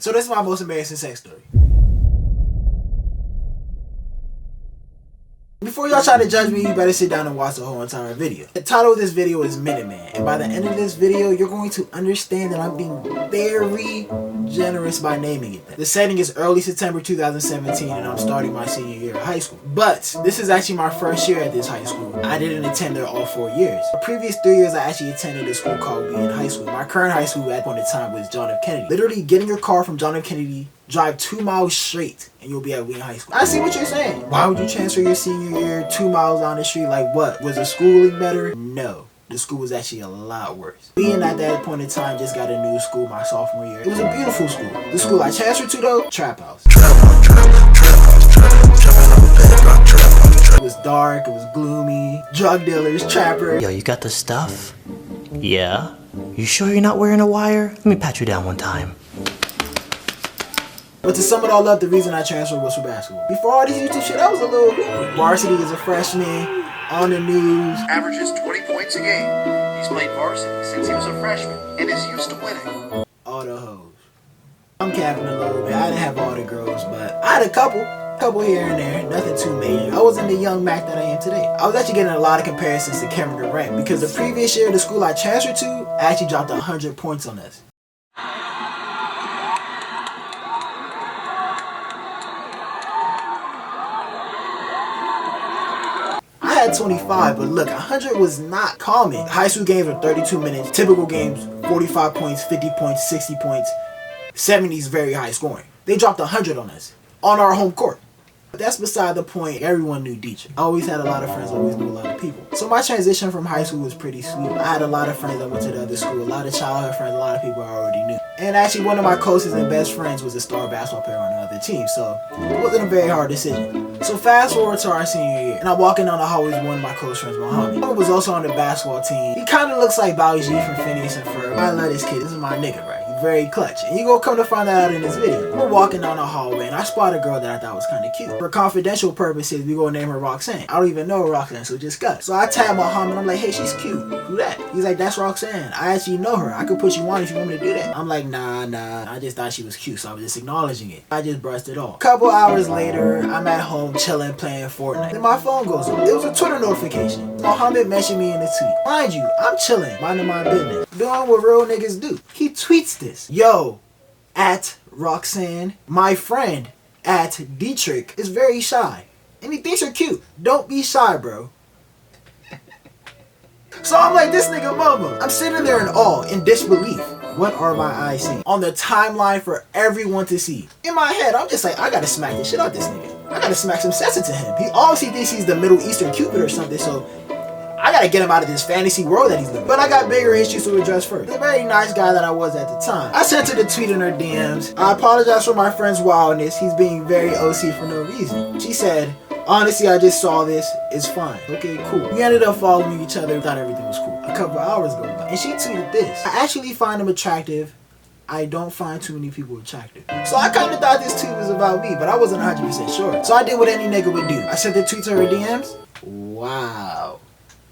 So this is my most embarrassing sex story. Before y'all try to judge me, you better sit down and watch the whole entire video. The title of this video is Minuteman, and by the end of this video, you're going to understand that I'm being very generous by naming it that. The setting is early September 2017, and I'm starting my senior year of high school. But this is actually my first year at this high school. I didn't attend there all 4 years. The previous 3 years, I actually attended a school called Bean High School. My current high school at that point in time was John F. Kennedy. Literally, get in your car from John F. Kennedy, drive 2 miles straight, and you'll be at Wheaton High School. I see what you're saying. Why would you transfer your senior year 2 miles down the street? Like what? Was the schooling better? No. The school was actually a lot worse. Being at that point in time just got a new school my sophomore year. It was a beautiful school. The school I transferred to though, trap house. It was dark, it was gloomy, drug dealers, trappers. Yo, you got the stuff? Yeah? You sure you're not wearing a wire? Let me pat you down one time. But to sum it all up, the reason I transferred was for basketball. Before all this YouTube shit, I was a little hooper. Varsity as a freshman, on the news. Averages 20 points a game. He's played varsity since he was a freshman and is used to winning. All the hoes. I'm capping a little bit. I didn't have all the girls, but I had a couple here and there. Nothing too major. I wasn't the young Mac that I am today. I was actually getting a lot of comparisons to Kevin Durant because the previous year, the school I transferred to actually dropped 100 points on us. I had 25, but look, 100 was not common. High school games were 32 minutes. Typical games, 45 points, 50 points, 60 points. 70s very high scoring. They dropped 100 on us on our home court. But that's beside the point. Everyone knew Dietrich. I always had a lot of friends, always knew a lot of people. So my transition from high school was pretty sweet. I had a lot of friends that went to the other school, a lot of childhood friends, a lot of people I already knew. And actually one of my closest and best friends was a star basketball player on the other team, so it wasn't a very hard decision. So fast forward to our senior year, and I'm walking down the hallway with one of my close friends, Muhammad. He was also on the basketball team. He kind of looks like Bowie G from Phineas and Ferb. I love this kid. This is my nigga, right? He's very clutch. And you gonna come to find that out in this video. We're walking down the hallway, and I spot a girl that I thought was kind of cute. For confidential purposes, we gonna name her Roxanne. I don't even know Roxanne, so just cut. So I tag Muhammad. I'm like, hey, she's cute. Who that? He's like, that's Roxanne. I actually know her. I could put you on if you want me to do that. I'm like, nah. I just thought she was cute, so I was just acknowledging it. I just brushed it off. Couple hours later, I'm at home chilling, playing Fortnite. Then my phone goes off. It was a Twitter notification. Muhammad mentioned me in the tweet. Mind you, I'm chilling, minding my business, doing what real niggas do. He tweets this. Yo, at Roxanne, my friend at Dietrich is very shy. And he thinks you're cute. Don't be shy, bro. So I'm like, this nigga mama. I'm sitting there in awe, in disbelief. What are my eyes seeing? On the timeline for everyone to see. In my head, I'm just like, I gotta smack the shit out this nigga. I gotta smack some sense into him. He obviously thinks he's the Middle Eastern Cupid or something, so I gotta get him out of this fantasy world that he's living. But I got bigger issues to address first. He's a very nice guy that I was at the time. I sent her the tweet in her DMs. I apologize for my friend's wildness. He's being very OC for no reason. She said, honestly, I just saw this. It's fine. Okay, cool. We ended up following each other. Thought everything was cool. A couple hours go by, and she tweeted this. I actually find him attractive. I don't find too many people attractive. So I kind of thought this tweet was about me, but I wasn't 100% sure. So I did what any nigga would do. I sent the tweet to her DMs. Wow.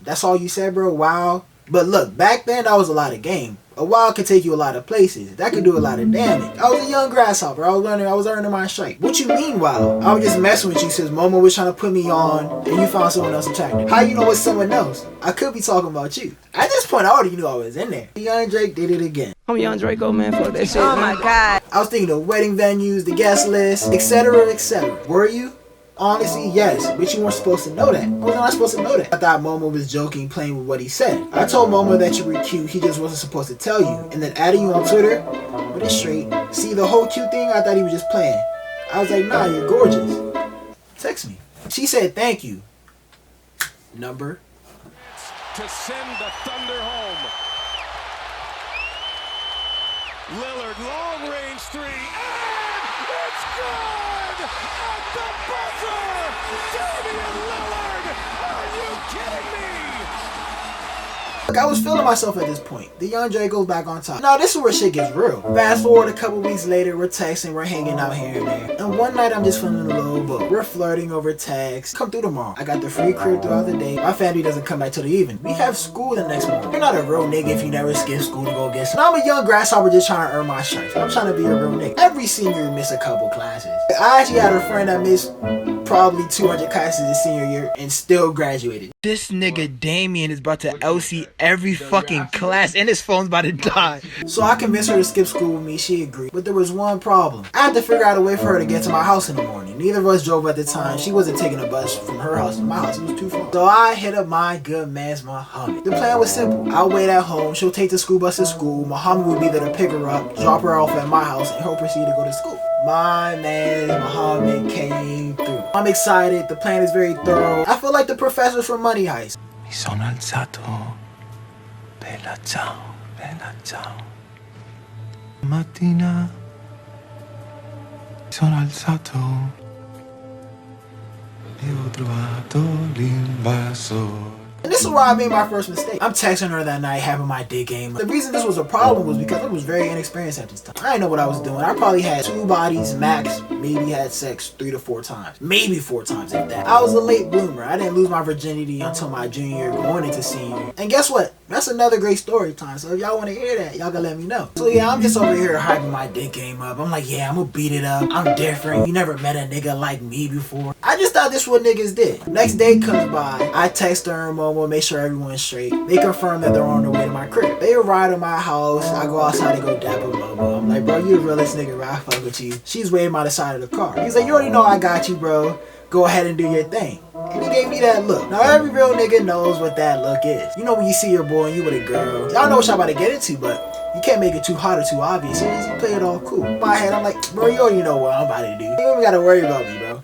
That's all you said, bro? Wow. But look, back then, that was a lot of game. A wow could take you a lot of places. That could do a lot of damage. I was a young grasshopper. I was earning my strike. What you mean, wow? I was just messing with you since Momo was trying to put me on and you found someone else attractive. How you know it's someone else? I could be talking about you. At this point, I already knew I was in there. Young Drake did it again. I'm Young Draco, man. Fuck that shit. Oh my god. I was thinking of wedding venues, the guest list, etc., etc. Were you? Honestly, yes, but you weren't supposed to know that. I was not supposed to know that. I thought Momo was joking, playing with what he said. I told Momo that you were cute, he just wasn't supposed to tell you. And then adding you on Twitter, but it's straight. See, the whole cute thing, I thought he was just playing. I was like, nah, you're gorgeous. Text me. She said, thank you. Number. To send the Thunder home. Lillard, long range three, and it's good! At the buzzer! Damian Lillard! Are you kidding me? Look, I was feeling myself at this point. The young Dre goes back on top. Now this is where shit gets real. Fast forward a couple weeks later, we're texting, we're hanging out here and there. And one night I'm just feeling a little book. We're flirting over text. Come through tomorrow. I got the free crib throughout the day. My family doesn't come back till the evening. We have school the next morning. You're not a real nigga if you never skip school to go get some. Now I'm a young grasshopper just trying to earn my stripes. I'm trying to be a real nigga. Every senior miss a couple classes. I actually had a friend that missed probably 200 classes his senior year and still graduated. This nigga Damien is about to LC every fucking class and his phone's about to die. So I convinced her to skip school with me. She agreed. But there was one problem. I had to figure out a way for her to get to my house in the morning. Neither of us drove at the time. She wasn't taking a bus from her house to my house. It was too far. So I hit up my good man's Muhammad. The plan was simple. I'll wait at home. She'll take the school bus to school. Muhammad would be there to pick her up, drop her off at my house, and he'll proceed to go to school. My man Muhammad came through. I'm excited. The plan is very thorough. I feel like the professors from Money Heist. Mi sono alzato, bella ciao, bella ciao. Mattina mi sono alzato e ho trovato l'invasore. And this is where I made my first mistake. I'm texting her that night, having my dick game. The reason this was a problem was because I was very inexperienced at this time. I didn't know what I was doing. I probably had 2 bodies max, maybe had sex 3 to 4 times. Maybe 4 times at that. I was a late bloomer. I didn't lose my virginity until my junior year, going into senior. And guess what? That's another great story time. So if y'all want to hear that, y'all can let me know. So yeah, I'm just over here hyping my dick game up. I'm like, yeah, I'm gonna beat it up. I'm different. You never met a nigga like me before. I just thought this is what niggas did. Next day comes by. I text her and Momo, make sure everyone's straight. They confirm that they're on their way to my crib. They arrive at my house. I go outside to go dap with Momo. I'm like, bro, you the realest nigga, right? I fuck with you. She's waiting by the side of the car. He's like, you already know I got you, bro. Go ahead and do your thing. And he gave me that look. Now every real nigga knows what that look is. You know when you see your boy and you with a girl. Y'all know what y'all about to get into, but you can't make it too hot or too obvious. You just play it all cool. In my head, I'm like, bro, you already know what I'm about to do. You don't even gotta worry about me, bro.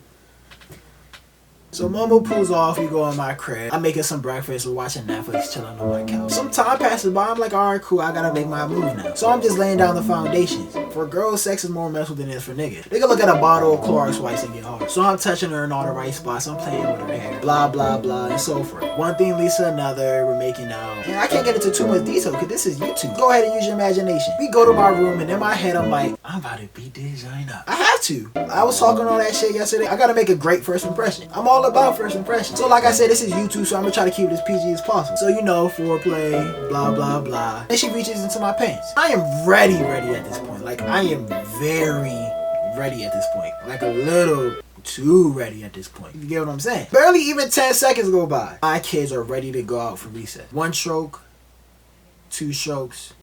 So Momo pulls off, we go in my crib. I'm making some breakfast, we're watching Netflix, chilling on my couch. Some time passes by, I'm like, alright, cool, I gotta make my move now. So I'm just laying down the foundations. For girls, sex is more mental than it is for niggas. They can look at a bottle of Clorox wipes and get hard. So I'm touching her in all the right spots, I'm playing with her hair, blah, blah, blah, and so forth. One thing leads to another, we're making out. And I can't get into too much detail, because this is YouTube. Go ahead and use your imagination. We go to my room, and in my head, I'm like, I'm about to beat this joint up. I have to. I was talking all that shit yesterday. I gotta make a great first impression. I'm all about first impression. So like I said, this is YouTube, so I'm gonna try to keep it as PG as possible. So you know, foreplay, blah, blah, blah. And she reaches into my pants. I am ready at this point. Like, I am very ready at this point. Like, a little too ready at this point. You get what I'm saying? Barely even 10 seconds go by. My kids are ready to go out for recess. 1 stroke, 2 strokes.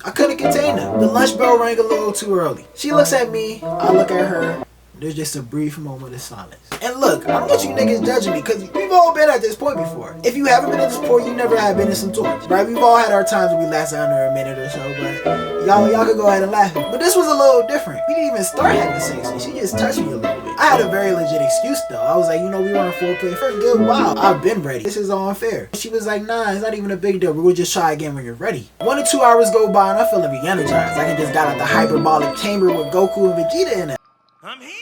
I couldn't contain her. The lunch bell rang a little too early. She looks at me, I look at her. There's just a brief moment of silence. And look, I don't want you niggas judging me, because we've all been at this point before. If you haven't been at this point, you never have been in some torch, right? We've all had our times where we lasted under a minute or so, but y'all could go ahead and laugh. But this was a little different. We didn't even start having sex, and she just touched me a little bit. I had a very legit excuse though. I was like, you know, we were in foreplay for a good while. I've been ready. This is all unfair. She was like, nah, it's not even a big deal. We'll just try again when you're ready. 1 to 2 hours go by and I'm feeling re-energized. Like I just got out the hyperbolic chamber with Goku and Vegeta in it. I'm healed.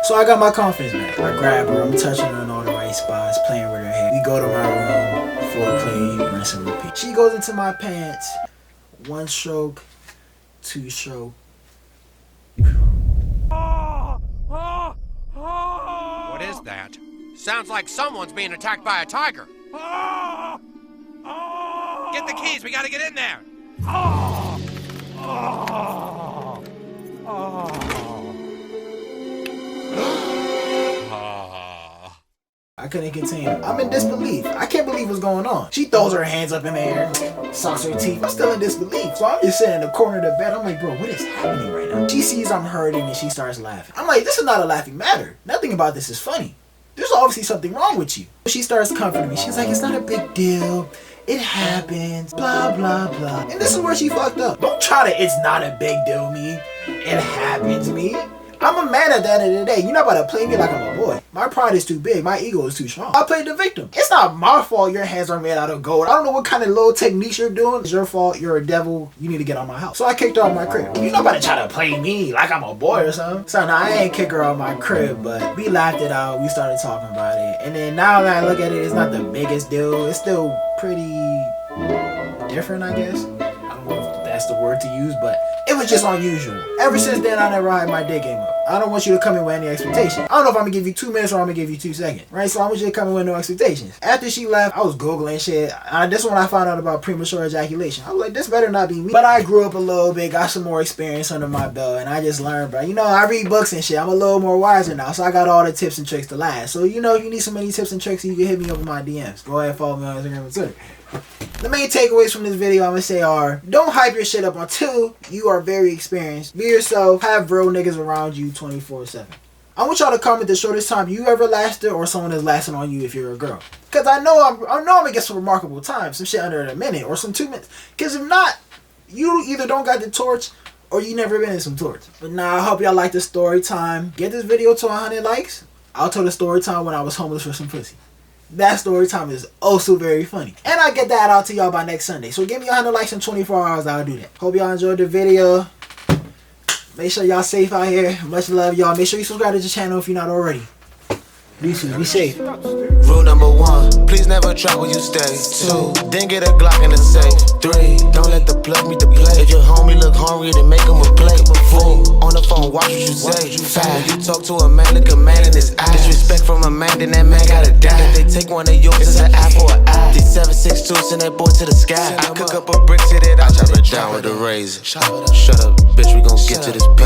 So I got my confidence back. I grab her, I'm touching her in all the right spots, playing with her hair. We go to my room, foreplay, rinse and repeat. She goes into my pants, 1 stroke, 2 stroke. What is that? Sounds like someone's being attacked by a tiger. Get the keys, we gotta get in there. I couldn't contain it. I'm in disbelief. I can't believe what's going on. She throws her hands up in the air, sucks her teeth. I'm still in disbelief. So I'm just sitting in the corner of the bed. I'm like, bro, what is happening right now? She sees I'm hurting and she starts laughing. I'm like, this is not a laughing matter. Nothing about this is funny. There's obviously something wrong with you. She starts comforting me. She's like, it's not a big deal. It happens. Blah, blah, blah. And this is where she fucked up. Don't try to, it's not a big deal me. It happens me. I'm a man at the end of the day. You're not about to play me like I'm a boy. My pride is too big. My ego is too strong. I played the victim. It's not my fault your hands are made out of gold. I don't know what kind of little techniques you're doing. It's your fault. You're a devil. You need to get out of my house. So I kicked her out of my crib. You're not about to try to play me like I'm a boy or something. So now I ain't kick her out of my crib, but we laughed it out. We started talking about it. And then now that I look at it, it's not the biggest deal. It's still pretty different, I guess. I don't know if that's the word to use, but it was just unusual. Ever since then, I never had my dick game up. I don't want you to come in with any expectations. I don't know if I'm gonna give you 2 minutes or I'm gonna give you 2 seconds, right? So I want you to come in with no expectations. After she left, I was Googling shit. This is when I found out about premature ejaculation. I was like, this better not be me. But I grew up a little bit, got some more experience under my belt, and I just learned, bro. You know, I read books and shit. I'm a little more wiser now, so I got all the tips and tricks to last. So, you know, if you need so many tips and tricks, you can hit me up in my DMs. Go ahead and follow me on Instagram and Twitter. The main takeaways from this video I'm gonna say are, don't hype your shit up until you are very experienced. Be yourself, have real niggas around you 24/7. I want y'all to comment the shortest time you ever lasted or someone that's lasting on you if you're a girl. Cause I know I'm gonna get some remarkable time, some shit under a minute or some 2 minutes. Cause if not, you either don't got the torch or you never been in some torch. But nah, I hope y'all like the story time. Get this video to 100 likes. I'll tell the story time when I was homeless for some pussy. That story time is also very funny. And I'll get that out to y'all by next Sunday. So give me 100 likes in 24 hours, I'll do that. Hope y'all enjoyed the video. Make sure y'all safe out here. Much love, y'all. Make sure you subscribe to the channel if you're not already. Be safe. Rule number 1, please never try where you stay. 2, then get a Glock in the safe. 3, don't let the plug meet the play. If your homie look hungry, then make him a plate. 4, on the phone, watch what you say. 5, you talk to a man, look a man in his eyes. Disrespect from a man, then that man gotta die. If they take one of yours, it's an eye for an eye. These 7.62 send that boy to the sky. I cook up a brick, hit it, I chop it down with a razor. Shut up, bitch, we gon' get to this paper.